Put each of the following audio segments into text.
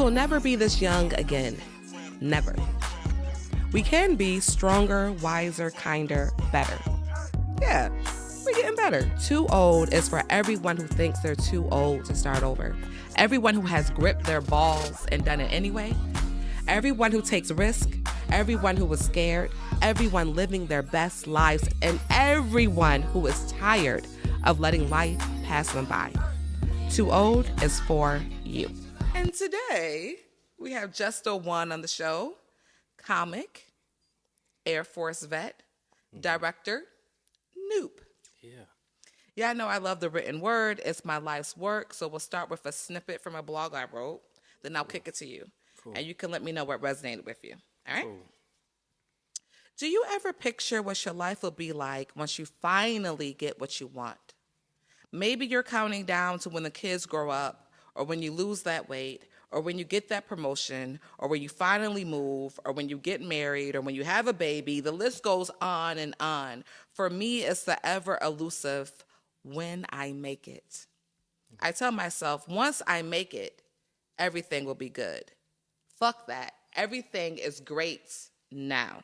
will never be this young again. Never. We can be stronger, wiser, kinder, better. Yeah, we're getting better. Too old is for everyone who thinks they're too old to start over. Everyone who has gripped their balls and done it anyway. Everyone who takes risk. Everyone who was scared. Everyone living their best lives. And everyone who is tired of letting life pass them by. Too old is for you. And today, we have Justo.Won on the show. Comic, Air Force vet, director, noob. Yeah, I know I love the written word. It's my life's work. So we'll start with a snippet from a blog I wrote. Then I'll kick it to you. Cool. And you can let me know what resonated with you. All right? Cool. Do you ever picture what your life will be like once you finally get what you want? Maybe you're counting down to when the kids grow up, or when you lose that weight, or when you get that promotion, or when you finally move, or when you get married, or when you have a baby. The list goes on and on. For me, it's the ever elusive when I make it. I tell myself, once I make it, everything will be good. Fuck that. Everything is great now.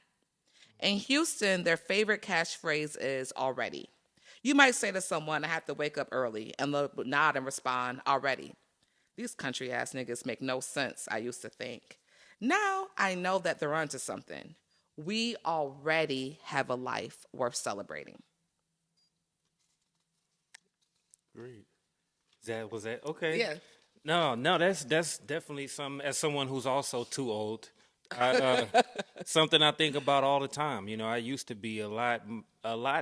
In Houston, their favorite catchphrase is already. You might say to someone, I have to wake up early, and they'll nod and respond, already. These country ass niggas make no sense, I used to think. Now I know that they're onto something. We already have a life worth celebrating. Great. Was that okay? Yeah. No, that's definitely something. As someone who's also too old, something I think about all the time. You know, I used to be a lot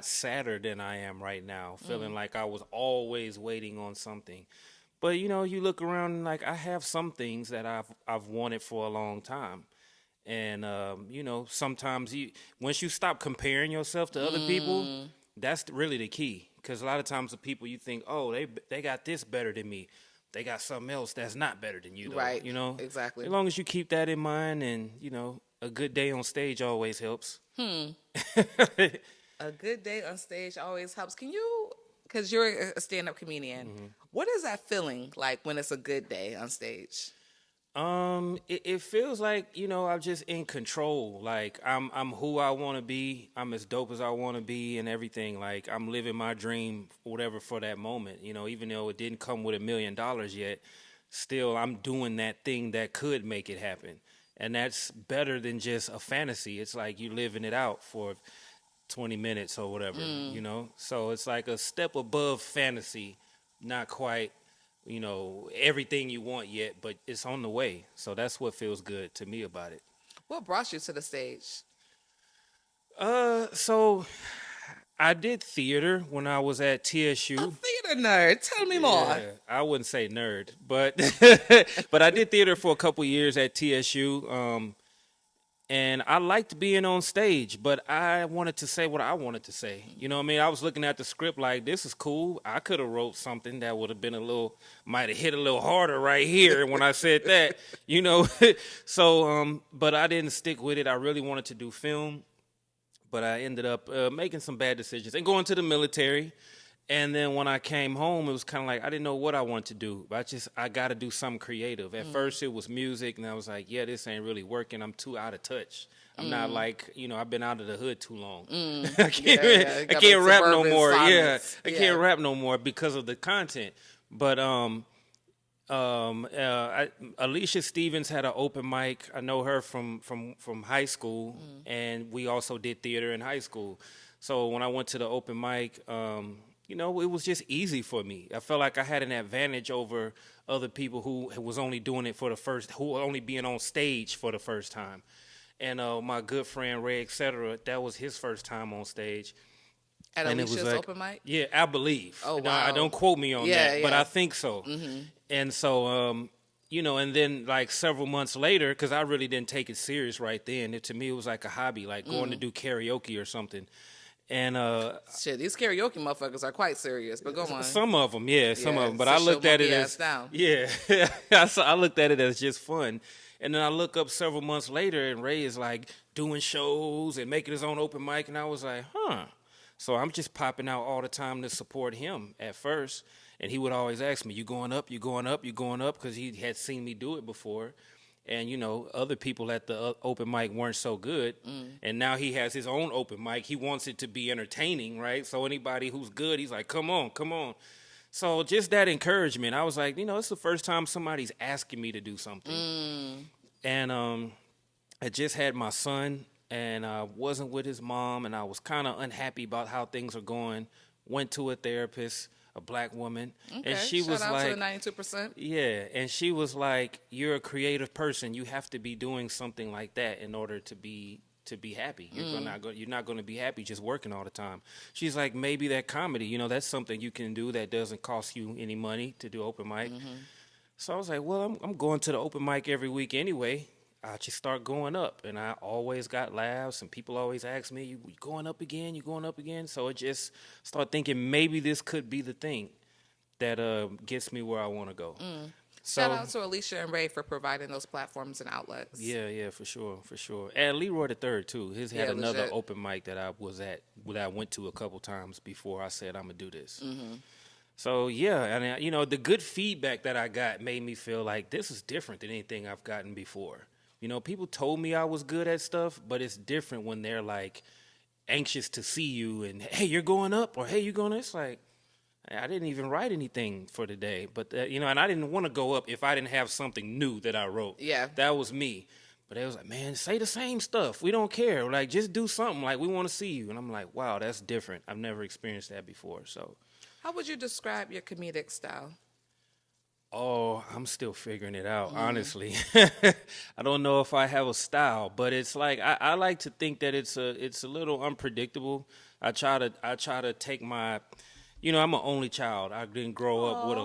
sadder than I am right now, feeling like I was always waiting on something. But you know, you look around and like I have some things that I've wanted for a long time, and you know, sometimes once you stop comparing yourself to other people, that's really the key. Because a lot of times the people you think, oh, they got this better than me. They got something else that's not better than you, though. Right. You know? Exactly. As long as you keep that in mind and, you know, a good day on stage always helps. A good day on stage always helps. Can you, because you're a stand-up comedian, what is that feeling like when it's a good day on stage? It feels like, you know, I'm just in control. Like I'm who I want to be. I'm as dope as I want to be and everything. Like I'm living my dream, whatever, for that moment. You know, even though it didn't come with $1 million yet, still I'm doing that thing that could make it happen. And that's better than just a fantasy. It's like you living it out for 20 minutes or whatever, you know? So it's like a step above fantasy, not quite, you know, everything you want yet, but it's on the way. So that's what feels good to me about it. What brought you to the stage? So I did theater when I was at TSU. A theater nerd. Tell me more. Yeah, I wouldn't say nerd, but but I did theater for a couple years at TSU. And I liked being on stage, but I wanted to say what I wanted to say. You know what I mean? I was looking at the script like, this is cool. I could have wrote something that would have been might have hit a little harder right here when I said that, you know? So, but I didn't stick with it. I really wanted to do film, but I ended up making some bad decisions and going to the military. And then when I came home, it was kind of like I didn't know what I wanted to do. But I got to do something creative. At first, it was music, and I was like, yeah, this ain't really working. I'm too out of touch. I'm not like, you know, I've been out of the hood too long. I can't rap no more. Silence. I can't rap no more because of the content. But Alicia Stevens had an open mic. I know her from high school, and we also did theater in high school. So when I went to the open mic, you know, it was just easy for me. I felt like I had an advantage over other people who was only doing it who were only being on stage for the first time. And my good friend Ray, etc., that was his first time on stage. At Alicia's open mic? Yeah, I believe. Oh, wow. Now, don't quote me on that, but I think so. And so, you know, and then like several months later, because I really didn't take it serious right then. To me, it was like a hobby, like going to do karaoke or something. And shit, these karaoke motherfuckers are quite serious, but go on. Some of them, some of them. But I looked at it as I looked at it as just fun. And then I look up several months later, and Ray is like doing shows and making his own open mic, and I was like, huh. So I'm just popping out all the time to support him at first. And he would always ask me, "You going up? You going up? You going up?" Because he had seen me do it before. And other people at the open mic weren't so good, and now he has his own open mic. He wants it to be entertaining, right? So anybody who's good, he's like, "Come on, come on." So just that encouragement, I was like, it's the first time somebody's asking me to do something. And I just had my son, and I wasn't with his mom, and I was kind of unhappy about how things are going. Went to a therapist, a black woman, Okay. and she Shout was out like, to the 92%. yeah, and she was like, "You're a creative person. You have to be doing something like that in order to be happy. You're not going to be happy just working all the time." She's like, "Maybe that comedy, that's something you can do that doesn't cost you any money to do open mic." So I was like, "Well, I'm going to the open mic every week anyway. I just start going up," and I always got laughs, and people always ask me, "You going up again? You going up again?" So it just start thinking maybe this could be the thing that gets me where I want to go. So, Shout out to Alicia and Ray for providing those platforms and outlets. yeah, for sure. And Leroy the Third too. He's had another legit. open mic that I went to a couple times before I said I'm gonna do this. So yeah, and the good feedback that I got made me feel like this is different than anything I've gotten before. People told me I was good at stuff, but it's different when they're like anxious to see you and, "Hey, you're going up," or, "Hey, you're going." It's like, I didn't even write anything for today, but and I didn't want to go up if I didn't have something new that I wrote. Yeah. That was me. But they was like, "Man, say the same stuff. We don't care. Like, just do something. Like, we want to see you." And I'm like, wow, that's different. I've never experienced that before. So, How would you describe your comedic style? oh, I'm still figuring it out, honestly. I don't know if I have a style, but it's like I like to think that it's a little unpredictable. I try to take my, I'm an only child. I didn't grow up with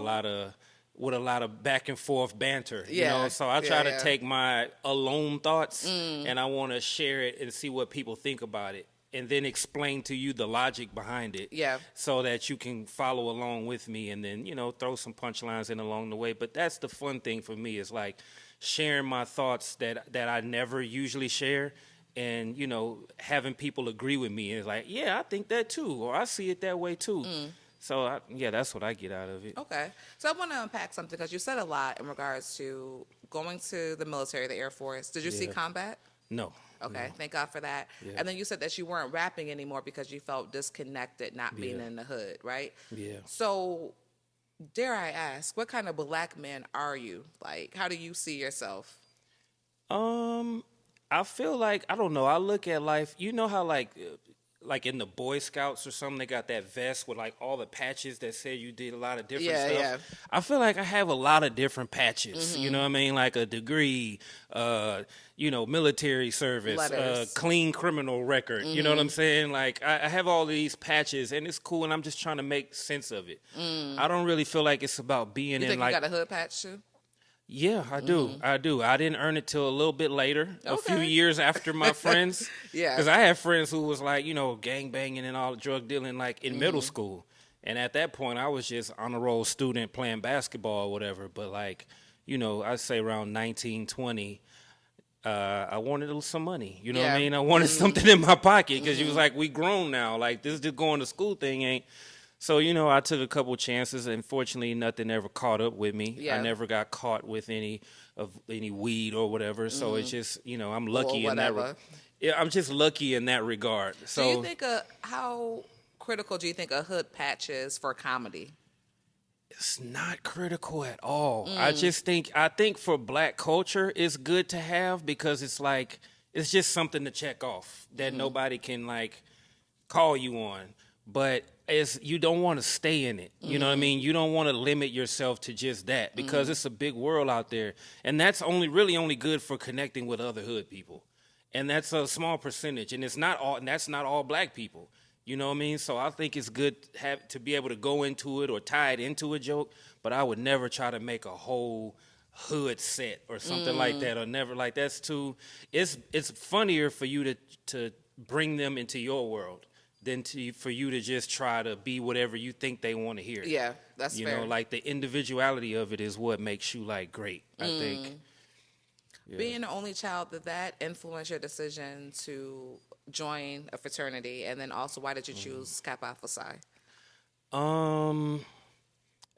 a lot of back and forth banter, Yeah. So I try to Yeah. take my alone thoughts and I want to share it and see what people think about it, and then explain to you the logic behind it. Yeah. So that you can follow along with me, and then, throw some punchlines in along the way. But that's the fun thing for me, is like sharing my thoughts that I never usually share, and, having people agree with me. And like, yeah, I think that too, or I see it that way too. So, that's what I get out of it. Okay. So I want to unpack something, because you said a lot in regards to going to the military, the Air Force. Did you see combat? No. Okay, thank God for that. Yeah. And then you said that you weren't rapping anymore because you felt disconnected not being Yeah. in the hood, right? Yeah. So, dare I ask, what kind of black man are you? Like, how do you see yourself? I feel like, I don't know, I look at life, how like in the Boy Scouts or something, they got that vest with like all the patches that say you did a lot of different stuff. Yeah. I feel like I have a lot of different patches. You know what I mean? Like a degree, military service, Letters. clean criminal record. You know what I'm saying? Like I have all these patches, and it's cool, and I'm just trying to make sense of it. I don't really feel like it's about being You in think like. you got a hood patch too? Yeah, I do. I didn't earn it till a little bit later, a few Okay. years after my friends. Yeah. Because I had friends who was like, gang banging and all drug dealing like in middle school. And at that point, I was just on a roll student playing basketball or whatever. But like, I'd say around 19, 20, I wanted some money. You know what I Yeah. mean? I wanted something in my pocket, because you was like, we grown now. Like, this just going to school thing ain't. So, I took a couple chances. Unfortunately, nothing ever caught up with me. Yeah. I never got caught with any weed or whatever. So it's just, I'm lucky in that. whatever. Yeah, I'm just lucky in that regard. So Do you think how critical do you think a hood patch is for comedy? it's not critical at all. I think for black culture, it's good to have, because it's like, it's just something to check off that nobody can like call you on. But you don't want to stay in it. You know what I mean? You don't want to limit yourself to just that, because it's a big world out there. And that's only good for connecting with other hood people. And that's a small percentage. And that's not all black people. You know what I mean? So I think it's good to be able to go into it or tie it into a joke, but I would never try to make a whole hood set or something like that, or never, like, that's too, it's funnier for you to bring them into your world than for you to just try to be whatever you think they want to hear. Yeah, that's fair. Like the individuality of it is what makes you like great, I think. Yeah. Being the only child, did that influence your decision to join a fraternity? And then also, why did you choose Kappa Alpha Psi?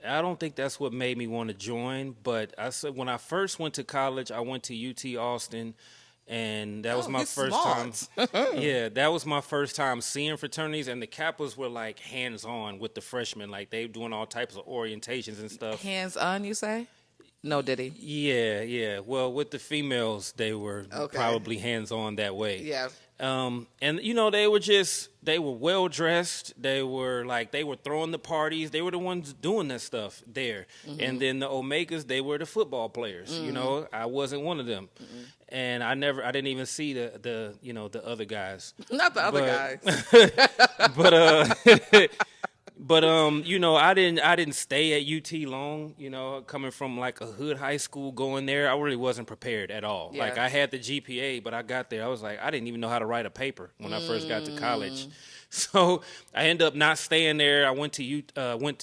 I don't think that's what made me want to join. But I said when I first went to college, I went to UT Austin, and that was my he's first smart. time. Yeah, that was my first time seeing fraternities, and the Kappas were like hands on with the freshmen, like they doing all types of orientations and stuff. Hands on, you say? No, did he? Yeah, yeah. Well, with the females, they were Okay. probably hands on that way. Yeah. And they were well dressed. They were throwing the parties. They were the ones doing that stuff there. Mm-hmm. And then the Omegas, they were the football players. Mm-hmm. I wasn't one of them. Mm-hmm. And I didn't even see the other guys. Not the other guys. But I didn't stay at UT long, coming from like a hood high school going there. I really wasn't prepared at all. Yeah. Like I had the GPA, but I got there. I was like, I didn't even know how to write a paper when I first got to college. So I ended up not staying there. I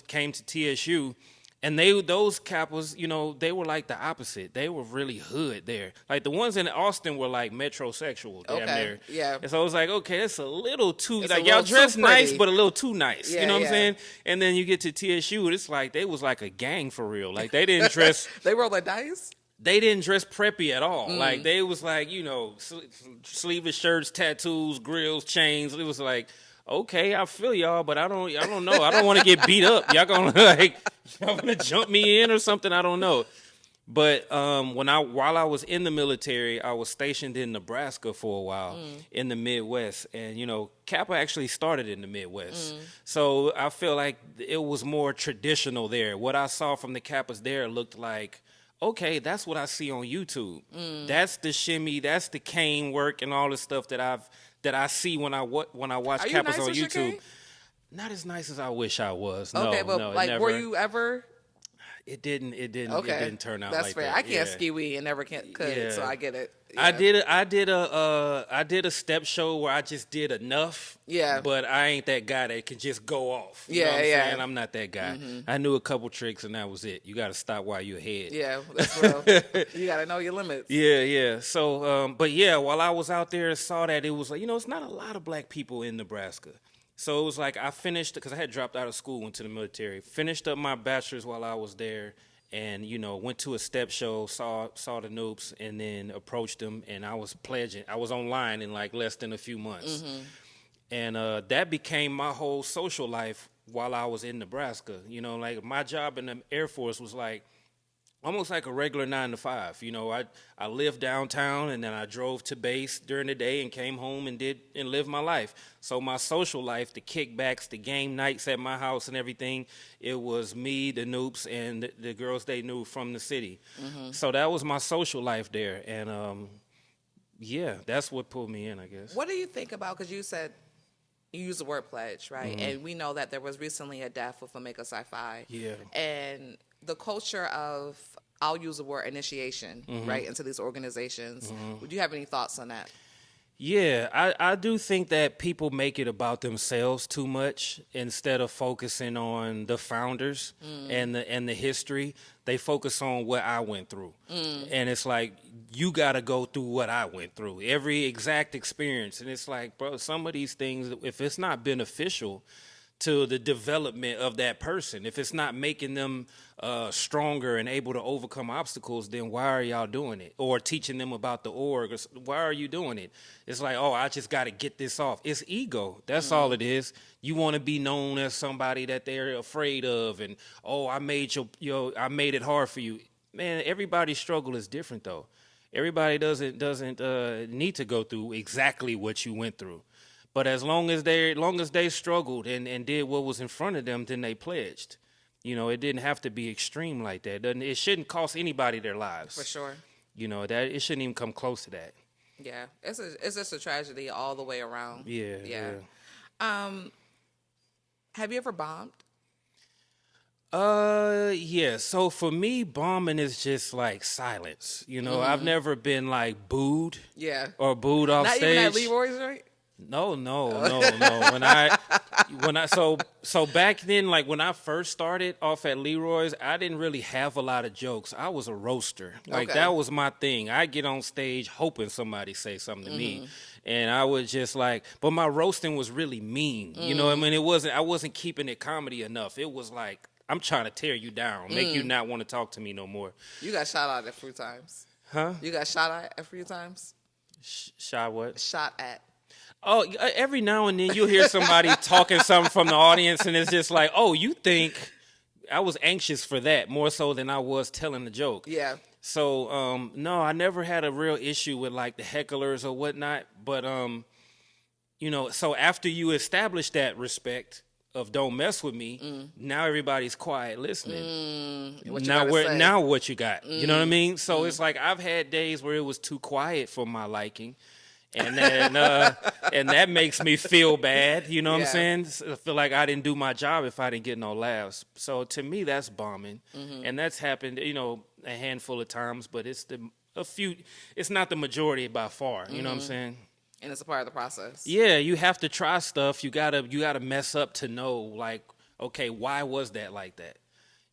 came to TSU. And those Kappas, they were like the opposite. They were really hood there. Like the ones in Austin were like metrosexual. Damn near. Yeah. And so I was like, okay, it's a little too, It's like y'all dress nice, pretty. but a little too nice. Yeah, You know what yeah. I'm saying? And then you get to TSU, and it's like they was like a gang for real. Like they didn't dress. They roll the dice? They didn't dress preppy at all. Like they was like, sleeveless shirts, tattoos, grills, chains. It was like, okay, I feel y'all, but I don't know. I don't want to get beat up. Y'all gonna jump me in or something? I don't know. But while I was in the military, I was stationed in Nebraska for a while in the Midwest, and Kappa actually started in the Midwest, so I feel like it was more traditional there. What I saw from the Kappas there looked like, okay, that's what I see on YouTube. That's the shimmy, that's the cane work, and all the stuff that I see when I watch Are you Kappas nice on with your YouTube. cane? Not as nice as I wish I was. Okay, No, but no, like, never. were you ever? It didn't Okay, turn out that's like fair. that. I can't Yeah. ski weed and never could, Yeah. so I get it. I Yeah. did a step show where I just did enough. Yeah. But I ain't that guy that can just go off. You know Yeah, what I'm yeah. saying? I'm not that guy. I knew a couple tricks and that was it. You got to stop while you're ahead. Yeah, that's real. You got to know your limits. Yeah. So, but yeah, while I was out there, saw that it was like, it's not a lot of black people in Nebraska. So it was like I finished, because I had dropped out of school, went to the military, finished up my bachelor's while I was there, and, went to a step show, saw the Noops, and then approached them, and I was pledging. I was online in like less than a few months. And that became my whole social life while I was in Nebraska. Like my job in the Air Force was like almost like a regular 9 to 5. I lived downtown, and then I drove to base during the day and came home and lived my life. So my social life, the kickbacks, the game nights at my house and everything, it was me, the Noops, and the girls they knew from the city. So that was my social life there. And yeah, that's what pulled me in, I guess. What do you think about, because you said you used the word pledge, right? And we know that there was recently a death with Omega Sci-Fi. Yeah. And the culture of, I'll use the word initiation, right, into these organizations. Would you have any thoughts on that? Yeah, I do think that people make it about themselves too much instead of focusing on the founders and the history. They focus on what I went through. And it's like, you got to go through what I went through, every exact experience. And it's like, bro, some of these things, if it's not beneficial to the development of that person, if it's not making them stronger and able to overcome obstacles, then why are y'all doing it? Or teaching them about the org, why are you doing it? It's like, oh, I just got to get this off. It's ego. That's all it is. You want to be known as somebody that they're afraid of, and oh, I made I made it hard for you. Man, everybody's struggle is different though. Everybody doesn't need to go through exactly what you went through. But as long as they struggled and did what was in front of them, then they pledged. It didn't have to be extreme like that. It shouldn't cost anybody their lives. For sure. That it shouldn't even come close to that. Yeah, it's just a tragedy all the way around. Yeah. Have you ever bombed? Yeah. So for me, bombing is just like silence. I've never been like booed. Yeah. Or booed off Not stage. even at Leroy's, right? No. So back then, like when I first started off at Leroy's, I didn't really have a lot of jokes. I was a roaster. Like that was my thing. I get on stage hoping somebody say something to me. And I was just like, but my roasting was really mean. You know what I mean? I wasn't keeping it comedy enough. It was like, I'm trying to tear you down, make you not want to talk to me no more. You got shot at a few times. Huh? You got shot at a few times? Shot what? Shot at. Oh, every now and then you'll hear somebody talking something from the audience, and it's just like, oh, you think I was anxious for that more so than I was telling the joke. Yeah. So, no, I never had a real issue with like the hecklers or whatnot. But, so after you establish that respect of don't mess with me, now everybody's quiet listening. Now what you got? You know what I mean? So it's like I've had days where it was too quiet for my liking. And then, and that makes me feel bad. You know what I'm saying? I feel like I didn't do my job if I didn't get no laughs. So to me, that's bombing, and that's happened, a handful of times. But it's it's not the majority by far. You know what I'm saying? And it's a part of the process. Yeah, you have to try stuff. You gotta mess up to know, like, okay, why was that like that?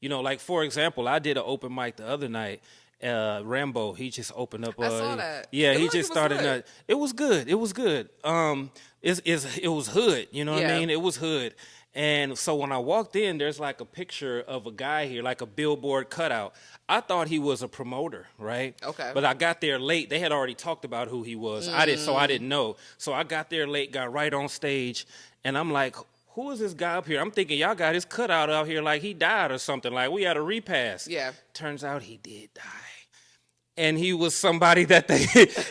Like for example, I did an open mic the other night. Rambo, he just opened up. I saw that. Yeah, he just started. It was good. It was good. It was hood. You know what I mean? It was hood. And so when I walked in, there's like a picture of a guy here, like a billboard cutout. I thought he was a promoter, right? Okay. But I got there late. They had already talked about who he was. I didn't know. So I got there late, got right on stage, and I'm like, who is this guy up here? I'm thinking y'all got his cutout out here like he died or something. Like we had a repass. Yeah. Turns out he did die. And he was somebody that they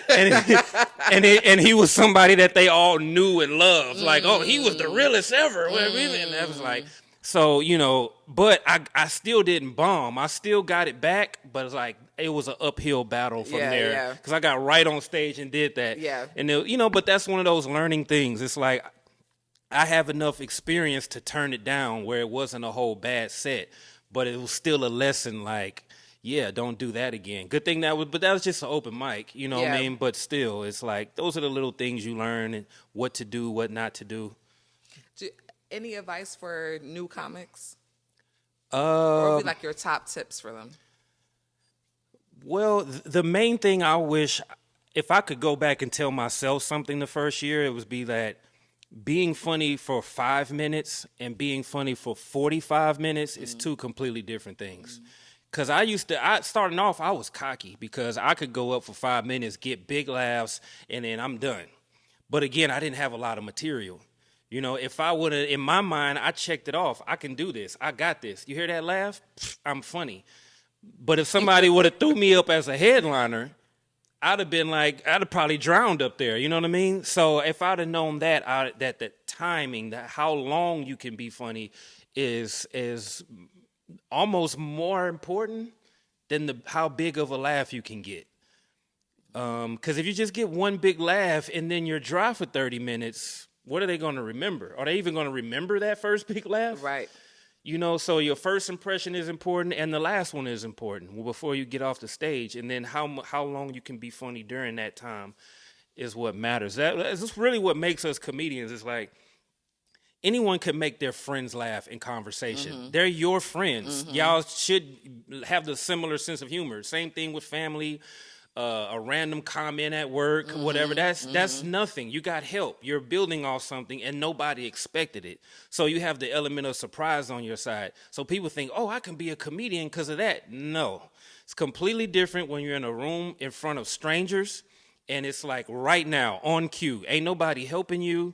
and he was somebody that they all knew and loved. Like, oh, he was the realest ever. And that was like, so, but I still didn't bomb. I still got it back, but it's like it was an uphill battle from there. Yeah. Because I got right on stage and did that. Yeah. And but that's one of those learning things. It's like I have enough experience to turn it down where it wasn't a whole bad set, but it was still a lesson like, yeah, don't do that again. Good thing that was just an open mic, what I mean? But still, it's like, those are the little things you learn and what to do, what not to do. Any advice for new comics? Or would be like your top tips for them? Well, the main thing I wish, if I could go back and tell myself something the first year, it would be that being funny for 5 minutes and being funny for 45 minutes is two completely different things. Because starting off, I was cocky because I could go up for 5 minutes, get big laughs, and then I'm done. But again, I didn't have a lot of material. If I would have, in my mind, I checked it off. I can do this. I got this. You hear that laugh? I'm funny. But if somebody would have threw me up as a headliner, I'd have probably drowned up there. You know what I mean? So if I'd have known that the timing, that how long you can be funny is almost more important than how big of a laugh you can get. Because if you just get one big laugh and then you're dry for 30 minutes, what are they going to remember? Are they even going to remember that first big laugh? Right. So your first impression is important and the last one is important before you get off the stage. And then how long you can be funny during that time is what matters. That's really what makes us comedians. It's like, anyone can make their friends laugh in conversation. They're your friends. Y'all should have the similar sense of humor. Same thing with family, a random comment at work, whatever. That's nothing. You got help. You're building off something and nobody expected it. So you have the element of surprise on your side. So people think, oh, I can be a comedian because of that. No. It's completely different when you're in a room in front of strangers and it's like right now, on cue. Ain't nobody helping you.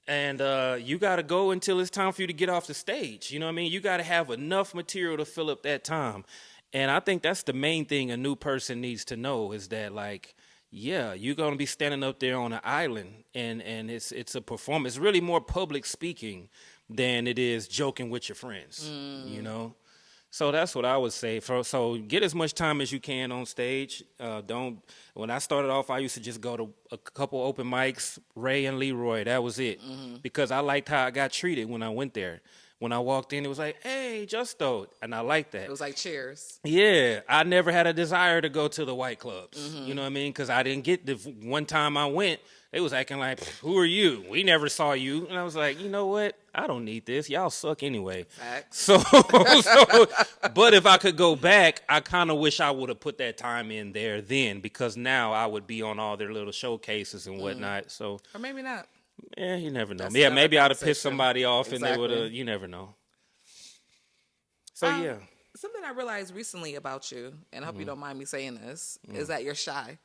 And you got to go until it's time for you to get off the stage. You know what I mean? You got to have enough material to fill up that time. And I think that's the main thing a new person needs to know is that, like, yeah, you're going to be standing up there on an island, and it's a performance. It's really more public speaking than it is joking with your friends, So that's what I would say. So get as much time as you can on stage. When I started off, I used to just go to a couple open mics, Ray and Leroy. That was it. Because I liked how I got treated when I went there. When I walked in, it was like, hey, Justo. And I liked that. It was like cheers. Yeah. I never had a desire to go to the white clubs. You know what I mean? Because I didn't get the one time I went, they was acting like, who are you? We never saw you. And I was like, you know what? I don't need this. Y'all suck anyway. Facts. So, but if I could go back, I kind of wish I would have put that time in there then, because now I would be on all their little showcases and whatnot. So, or maybe not. Yeah, you never know. That's maybe I'd have pissed conversation. somebody off and they Exactly. would have, you never know. So yeah. Something I realized recently about you, and I hope you don't mind me saying this, is that you're shy.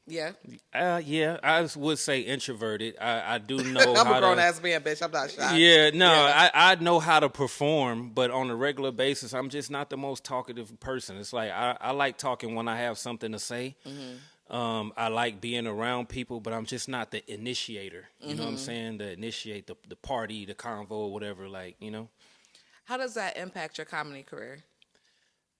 Yeah. Yeah, I would say introverted. I do know I'm how a grown to. ass man, bitch. I'm not shy. Yeah, no, Yeah. I know how to perform, but on a regular basis, I'm just not the most talkative person. It's like I like talking when I have something to say. I like being around people, but I'm just not the initiator. You know what I'm saying? To initiate the party, the convo, whatever. Like, you know. How does that impact your comedy career?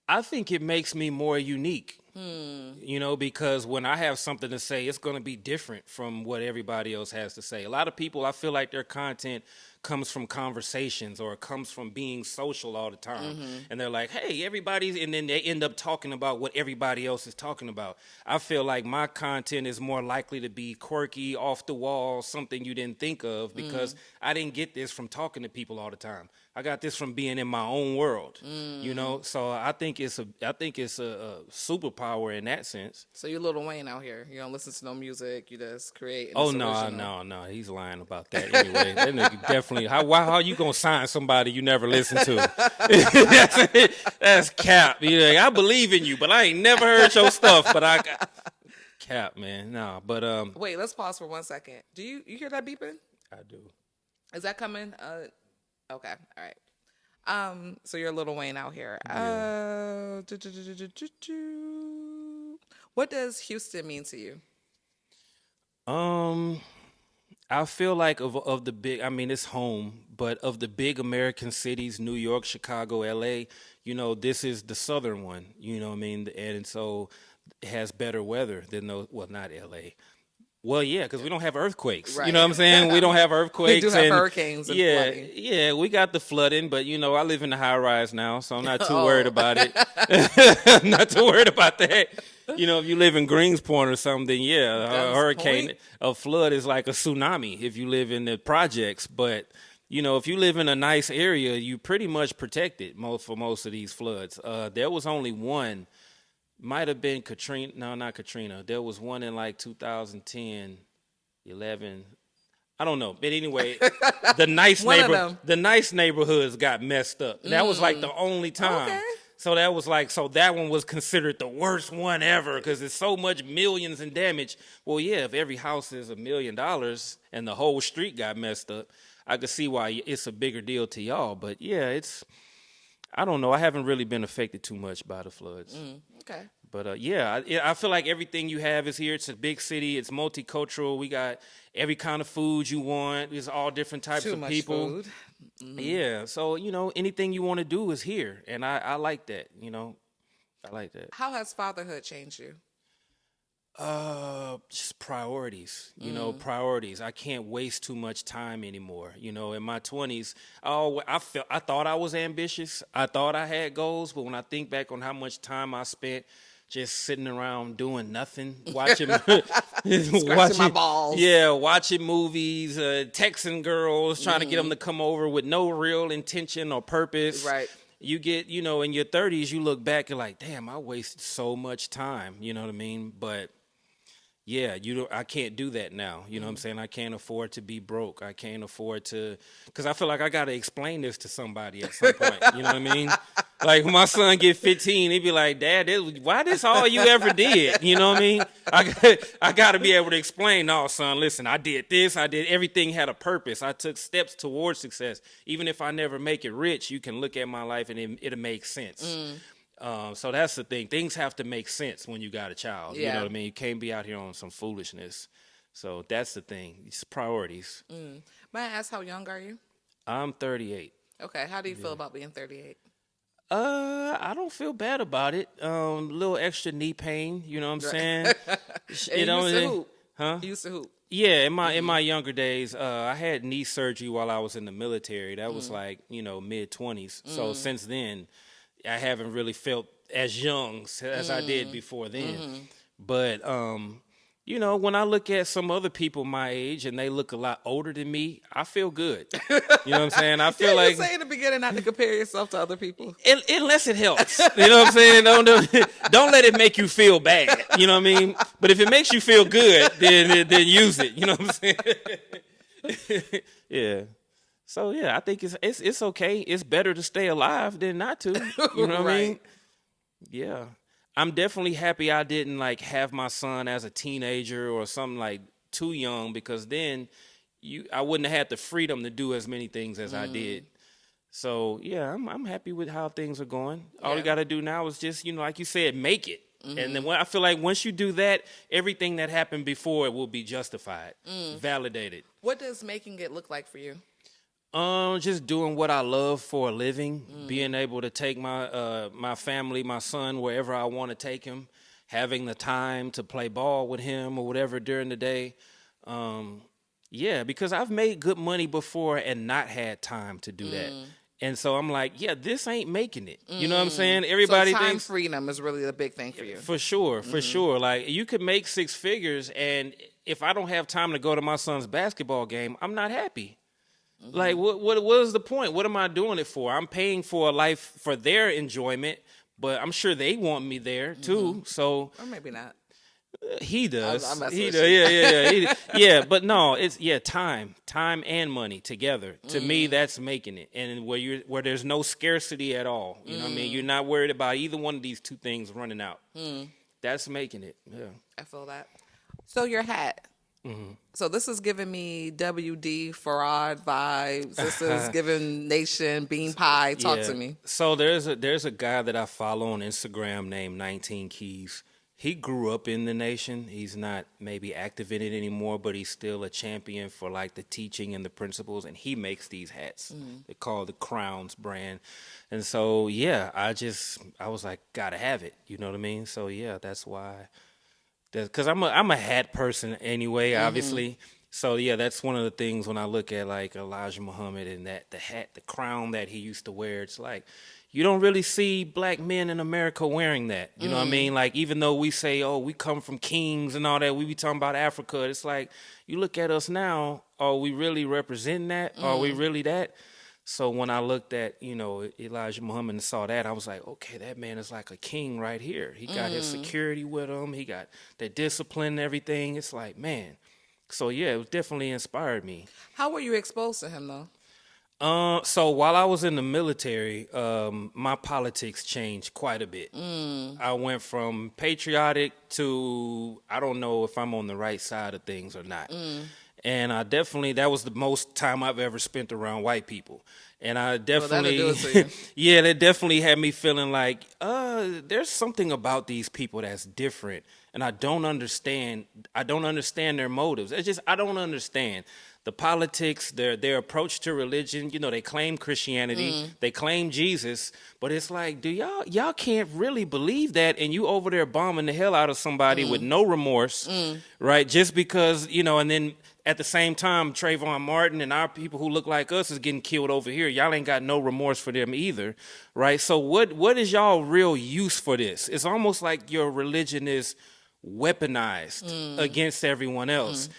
I think it makes me more unique, you know, because when I have something to say, it's going to be different from what everybody else has to say. A lot of people, I feel like their content comes from conversations or it comes from being social all the time. And they're like, hey, everybody's, and then they end up talking about what everybody else is talking about. I feel like my content is more likely to be quirky, off the wall, something you didn't think of, because I didn't get this from talking to people all the time. I got this from being in my own world, you know. So I think it's a superpower in that sense. So you're Lil Wayne out here. You don't listen to no music. You just create. And Oh it's no, original. no, he's lying about that anyway. That nigga definitely. How you gonna sign somebody you never listen to? That's cap. You know, I believe in you, but I ain't never heard your stuff. But I got cap, man. No, but Wait, let's pause for 1 second. Do you hear that beeping? I do. Is that coming? Okay, all right. So you're Lil Wayne out here. What does Houston mean to you? I feel like of the big, I mean, it's home, but of the big American cities, New York, Chicago, LA, you know, this is the southern one, you know what I mean? And so it has better weather than those, well, not LA. Well, yeah, because we don't have earthquakes. Right. You know what I'm saying? We don't have earthquakes. We do have hurricanes and yeah, flooding. yeah, we got the flooding, but, you know, I live in a high rise now, so I'm not too worried about it. I'm not too worried about that. You know, if you live in Greenspoint or something, then yeah, a hurricane, a flood is like a tsunami if you live in the projects. But, you know, if you live in a nice area, you pretty much protected for most of these floods. There was only one. Might have been Katrina. No, not Katrina. There was one in like 2010, 11. I don't know. But anyway, the nice neighborhoods got messed up. That was like the only time. Okay. So that was like, so that one was considered the worst one ever because it's so much millions in damage. Well, yeah, if every house is $1 million and the whole street got messed up, I could see why it's a bigger deal to y'all. But yeah, I don't know. I haven't really been affected too much by the floods. Okay. But yeah, I feel like everything you have is here. It's a big city. It's multicultural. We got every kind of food you want. There's all different types of people. Food. Yeah. So, you know, anything you want to do is here. And I like that, you know. I like that. How has fatherhood changed you? Just priorities, you know, priorities. I can't waste too much time anymore. You know, in my 20s, I thought I was ambitious. I thought I had goals, but when I think back on how much time I spent just sitting around doing nothing, watching my balls. Yeah, watching movies, texting girls, trying to get them to come over with no real intention or purpose. Right. You get, you know, in your 30s, you look back and like, damn, I wasted so much time. You know what I mean? But yeah, I can't do that now. You know what I'm saying? I can't afford to be broke. I can't afford to, because I feel like I got to explain this to somebody at some point. You know what I mean? Like when my son get 15, he'd be like, Dad, why this all you ever did? You know what I mean? I got to be able to explain, no, son, listen, I did this. Everything had a purpose. I took steps towards success. Even if I never make it rich, you can look at my life and it'll make sense. So that's the thing. Things have to make sense when you got a child. Yeah. You know what I mean? You can't be out here on some foolishness. So that's the thing. It's priorities. May I ask how young are you? I'm 38. Okay. How do you feel about being 38? I don't feel bad about it. A little extra knee pain, you know what I'm saying? You know, used to hoop. Huh? You used to hoop. Yeah, in my younger days, I had knee surgery while I was in the military. That was like, you know, mid-20s. So since then, I haven't really felt as young as I did before then. But, you know, when I look at some other people my age and they look a lot older than me, I feel good. You know what I'm saying? I feel like... You say in the beginning not to compare yourself to other people. Unless it helps. You know what I'm saying? Don't let it make you feel bad. You know what I mean? But if it makes you feel good, then use it. You know what I'm saying? Yeah. So yeah, I think it's okay. It's better to stay alive than not to. You know what I mean? Right. Yeah. I'm definitely happy I didn't like have my son as a teenager or something like too young, because then I wouldn't have had the freedom to do as many things as I did. So yeah, I'm happy with how things are going. All you Yeah. got to do now is just, like you said, make it. And then I feel like once you do that, everything that happened before it will be justified, validated. What does making it look like for you? Just doing what I love for a living, being able to take my family, my son, wherever I want to take him, having the time to play ball with him or whatever during the day. Yeah, because I've made good money before and not had time to do that. And so I'm like, yeah, this ain't making it. You know what I'm saying? Everybody so time thinks freedom is really the big thing for you. for sure, for sure. Like you could make six figures, and if I don't have time to go to my son's basketball game, I'm not happy. Like what is the point? What am I doing it for? I'm paying for a life for their enjoyment, but I'm sure they want me there too. So Or maybe not. he does. I'm messing He with does. you. Yeah. But no, it's time and money together. To me, that's making it. And where there's no scarcity at all. You know what I mean? You're not worried about either one of these two things running out. That's making it. Yeah. I feel that. So your hat. So this is giving me WD Farad vibes. This is giving Nation Bean Pie. Talk to me. So there's a guy that I follow on Instagram named 19 Keys. He grew up in the Nation. He's not maybe active in it anymore, but he's still a champion for like the teaching and the principles. And he makes these hats. They're called the Crowns brand. And so yeah, I was like, gotta have it. You know what I mean? So yeah, that's why. Because I'm a hat person anyway, obviously. So yeah, that's one of the things when I look at like Elijah Muhammad and the hat, the crown that he used to wear. It's like you don't really see black men in America wearing that. You know what I mean? Like even though we say, oh, we come from kings and all that, we be talking about Africa. It's like you look at us now. Are we really representing that? Are we really that? So when I looked at, Elijah Muhammad and saw that, I was like, okay, that man is like a king right here. He got his security with him. He got the discipline and everything. It's like, man. So, yeah, it definitely inspired me. How were you exposed to him, though? So while I was in the military, my politics changed quite a bit. I went from patriotic to I don't know if I'm on the right side of things or not. And that was the most time I've ever spent around white people. And I definitely, that'll do it to yeah, that definitely had me feeling like, there's something about these people that's different. And I don't understand their motives. I don't understand the politics, their approach to religion. They claim Christianity, they claim Jesus, but it's like, do y'all can't really believe that, and you over there bombing the hell out of somebody with no remorse, right? Just because, and then at the same time, Trayvon Martin and our people who look like us is getting killed over here. Y'all ain't got no remorse for them either, right? So what is y'all real use for this? It's almost like your religion is weaponized against everyone else.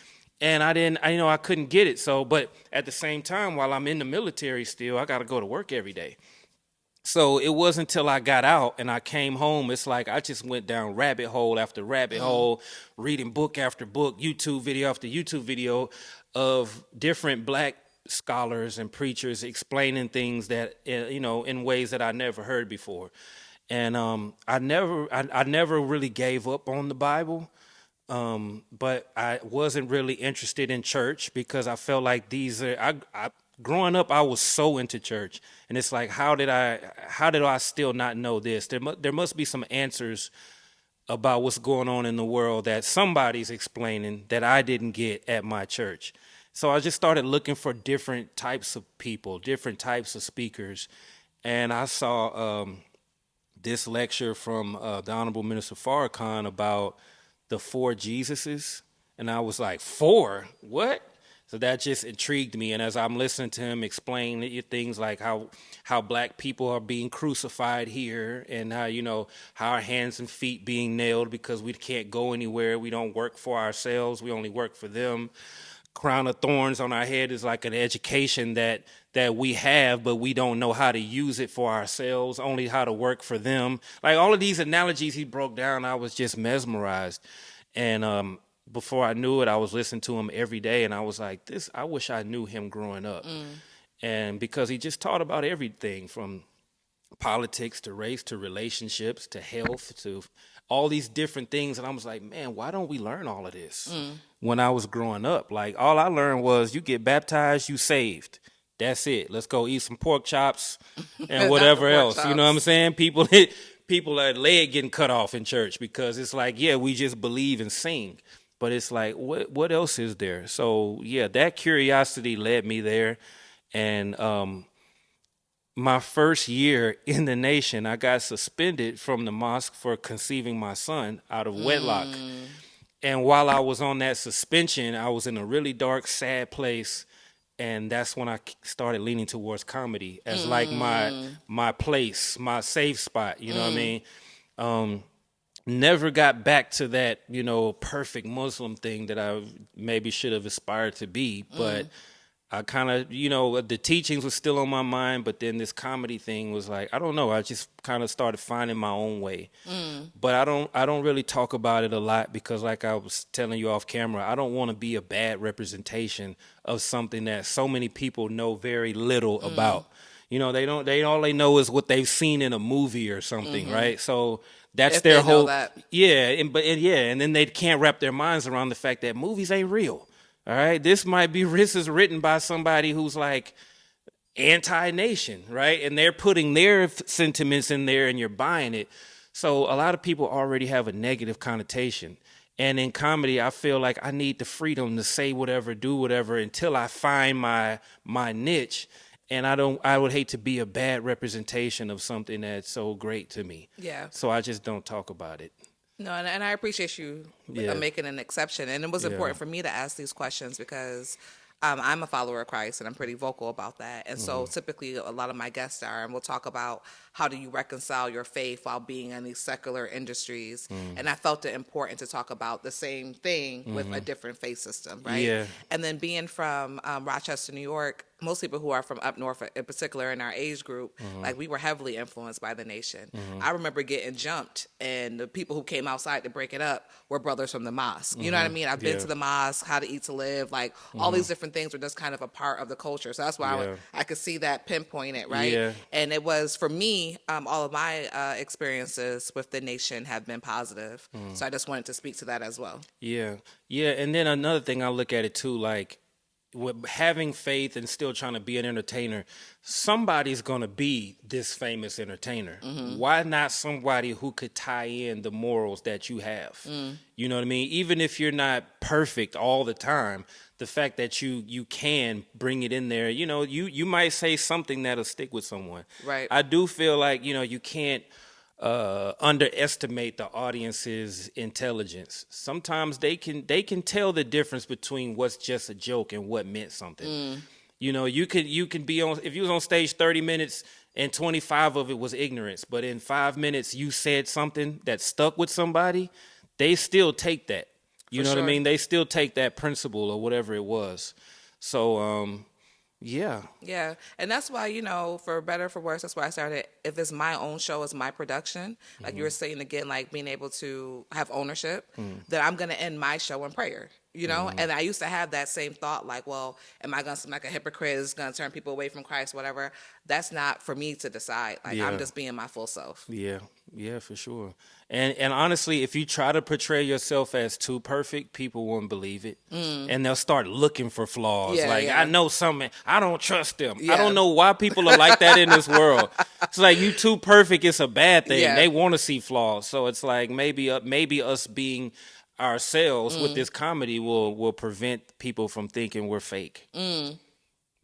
And I couldn't get it. So, but at the same time, while I'm in the military still, I got to go to work every day. So it wasn't until I got out and I came home, it's like I just went down rabbit hole after rabbit hole, reading book after book, YouTube video after YouTube video of different black scholars and preachers explaining things that, in ways that I never heard before. And I never really gave up on the Bible. But I wasn't really interested in church because I felt like growing up, I was so into church, and it's like, how did I still not know this? There must be some answers about what's going on in the world that somebody's explaining that I didn't get at my church. So I just started looking for different types of people, different types of speakers, and I saw this lecture from the Honorable Minister Farrakhan about the 4 Jesuses, and I was like, 4? What? So that just intrigued me. And as I'm listening to him explain things like how black people are being crucified here, and how our hands and feet being nailed because we can't go anywhere. We don't work for ourselves. We only work for them. Crown of thorns on our head is like an education that we have, but we don't know how to use it for ourselves, only how to work for them. Like all of these analogies he broke down, I was just mesmerized. And before I knew it, I was listening to him every day, and I was like, I wish I knew him growing up. And because he just taught about everything from politics to race to relationships to health to all these different things. And I was like, man, why don't we learn all of this when I was growing up? Like, all I learned was you get baptized, you saved. That's it. Let's go eat some pork chops and whatever else. Chops. You know what I'm saying? People are leg getting cut off in church because it's like, yeah, we just believe and sing. But it's like, what else is there? So, yeah, that curiosity led me there. And my first year in the nation, I got suspended from the mosque for conceiving my son out of wedlock. And while I was on that suspension, I was in a really dark, sad place. And that's when I started leaning towards comedy as like my place, my safe spot. You know what I mean? Never got back to that, perfect Muslim thing that I maybe should have aspired to be. But I kind of, the teachings were still on my mind, but then this comedy thing was like, I don't know. I just kind of started finding my own way. But I don't really talk about it a lot because, like I was telling you off camera, I don't want to be a bad representation of something that so many people know very little about. All they know is what they've seen in a movie or something, right? So that's If their they know whole, that. and then they can't wrap their minds around the fact that movies ain't real. All right, this is written by somebody who's like anti-nation, right? And they're putting their sentiments in there and you're buying it. So a lot of people already have a negative connotation. And in comedy, I feel like I need the freedom to say whatever, do whatever until I find my niche. And I would hate to be a bad representation of something that's so great to me. Yeah. So I just don't talk about it. No, and I appreciate you making an exception. And it was important for me to ask these questions because I'm a follower of Christ and I'm pretty vocal about that. And so typically a lot of my guests are, and we'll talk about how do you reconcile your faith while being in these secular industries. And I felt it important to talk about the same thing with a different faith system, right? Yeah. And then being from Rochester, New York, most people who are from up north, in particular in our age group, like we were heavily influenced by the nation. I remember getting jumped, and the people who came outside to break it up were brothers from the mosque. You know what I mean? I've been to the mosque, How to Eat to Live, like all these different things were just kind of a part of the culture. So that's why I could see that pinpointed, right? Yeah. And it was for me, all of my experiences with the nation have been positive. So I just wanted to speak to that as well. Yeah. Yeah. And then another thing I look at it too, like with having faith and still trying to be an entertainer, somebody's going to be this famous entertainer. Why not somebody who could tie in the morals that you have? You know what I mean? Even if you're not perfect all the time, the fact that you can bring it in there, you might say something that'll stick with someone. Right. I do feel like, you can't underestimate the audience's intelligence. Sometimes they can tell the difference between what's just a joke and what meant something. You can be on, if you was on stage 30 minutes and 25 of it was ignorance, but in 5 minutes you said something that stuck with somebody, they still take that. You know what I mean? They still take that principle or whatever it was. So yeah. Yeah. And that's why, for better or for worse, that's why I started, if it's my own show, it's my production, like you were saying again, like being able to have ownership, that I'm going to end my show in prayer, And I used to have that same thought, like, well, am I going to seem like a hypocrite? Is going to turn people away from Christ, whatever? That's not for me to decide. Like, I'm just being my full self. Yeah. Yeah, for sure. And honestly, if you try to portray yourself as too perfect, people won't believe it. And they'll start looking for flaws. I know something. I don't trust them. I don't know why people are like that in this world. It's like, you too perfect, it's a bad thing. They want to see flaws. So it's like maybe us being ourselves with this comedy will prevent people from thinking we're fake.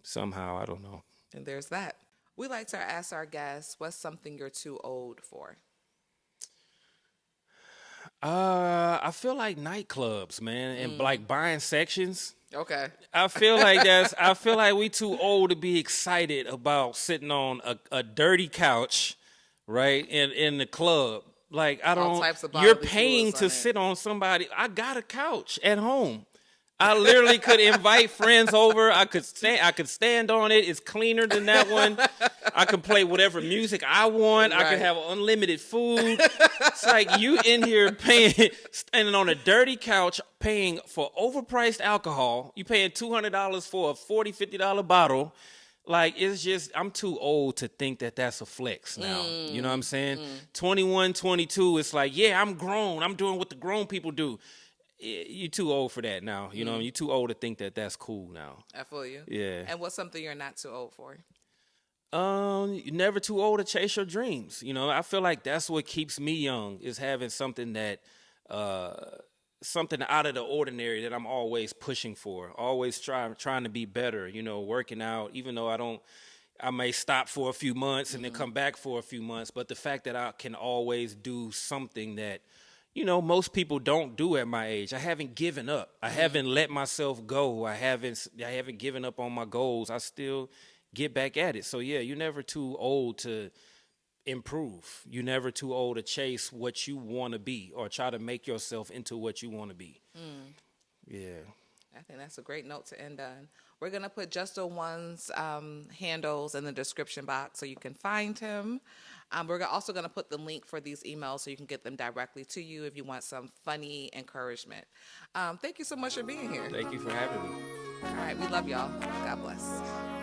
Somehow, I don't know. And there's that. We like to ask our guests, what's something you're too old for? I feel like nightclubs, man, and like buying sections. Okay. I feel like we too old to be excited about sitting on a dirty couch, right, in the club. Like, I don't, you're paying to sit on somebody. I got a couch at home. I literally could invite friends over. I could stand on it. It's cleaner than that one. I could play whatever music I want. Right. I could have unlimited food. It's like you in here standing on a dirty couch, paying for overpriced alcohol. You paying $200 for a $40, $50 bottle. Like, it's just, I'm too old to think that that's a flex now. You know what I'm saying? 21, 22, it's like, yeah, I'm grown. I'm doing what the grown people do. You're too old for that now. You know, you're too old to think that that's cool now. I feel you. Yeah. And what's something you're not too old for? You're never too old to chase your dreams. You know, I feel like that's what keeps me young, is having something that, something out of the ordinary that I'm always pushing for, always trying to be better, you know, working out, even though I may stop for a few months and then come back for a few months. But the fact that I can always do something that, you know, most people don't do at my age. I haven't given up. I haven't let myself go. I haven't given up on my goals. I still get back at it. So yeah, you're never too old to improve. You're never too old to chase what you want to be or try to make yourself into what you want to be. Yeah. I think that's a great note to end on. We're going to put Justo.Won's handles in the description box so you can find him. We're also going to put the link for these emails so you can get them directly to you if you want some funny encouragement. Thank you so much for being here. Thank you for having me. All right, we love y'all. God bless.